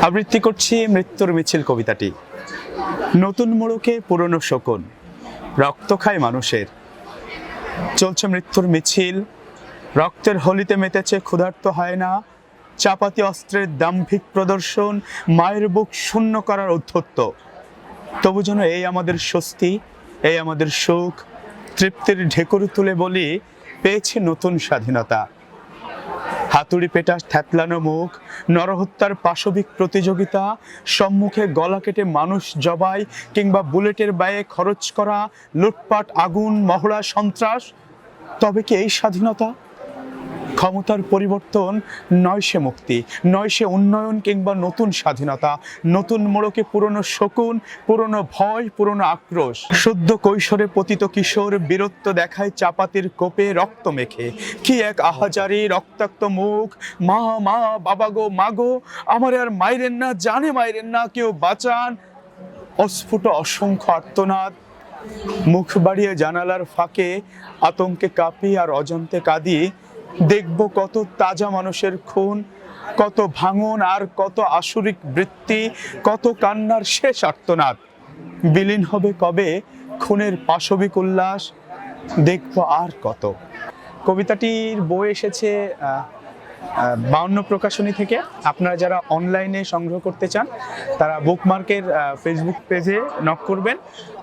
আবৃত্তি করছি মৃত্যুর মিছিল কবিতাটি। নতুন মোড়কে পুরনো শকুন, রক্ত খায় মানুষের। চলছে মৃত্যুর মিছিল, রক্তের হোলিতে মেতেছে ক্ষুধার্ত হয় না। চাপাতি অস্ত্রের দাম্ভিক প্রদর্শন, মায়ের বুক শূন্য করার উদ্ধত্ত। তবু যেন এই আমাদের স্বস্তি, এই আমাদের সুখ, তৃপ্তির ঢেকুর তুলে বলি পেয়েছে নতুন স্বাধীনতা। হাতুড়ি পেটা থ্যাতলানো মুখ, নরহত্যার পাশবিক প্রতিযোগিতা, সম্মুখে গলা কেটে মানুষ জবাই কিংবা বুলেটের ব্যয়ে খরচ করা লুটপাট, আগুন, মহড়া, সন্ত্রাস। তবে কি এই স্বাধীনতা? ক্ষমতার পরিবর্তন নয় সে মুক্তি, নয় সে উন্নয়ন কিংবা নতুন স্বাধীনতা। নতুন মোড়কে পুরনো শকুন, পুরনো ভয়, পুরনো আক্রোশ। সদ্য কৈশোরে পতিত কিশোর বীরত্ব দেখায় চাপাতির কোপে রক্ত মেখে। কি এক আহাজারি রক্তাক্ত মুখ, মা মা, বাবা গো, মা গো, আমার আর মাইরেন না, জানে মাইরেন না, কেউ বাঁচান। অস্ফুট অসংখ্য আর্তনাদ, মুখ বাড়িয়ে জানালার ফাঁকে আতঙ্কে কাঁপি আর অজান্তে কাঁদি। দেখব কত তাজা মানুষের খুন, কত ভাঙন আর কত আসুরিক বৃত্তি, কত কান্নার শেষ আর্তনাদ। বিলীন হবে কবে খুনের পাশবিক উল্লাস, দেখব আর কত। কবিতাটির বই এসেছে 52 প্রকাশনী থেকে। আপনারা যারা অনলাইনে সংগ্রহ করতে চান তারা বুকমার্কের ফেসবুক পেজে নক করবেন,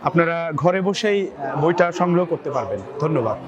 আপনারা ঘরে বসেই বইটা সংগ্রহ করতে পারবেন। ধন্যবাদ।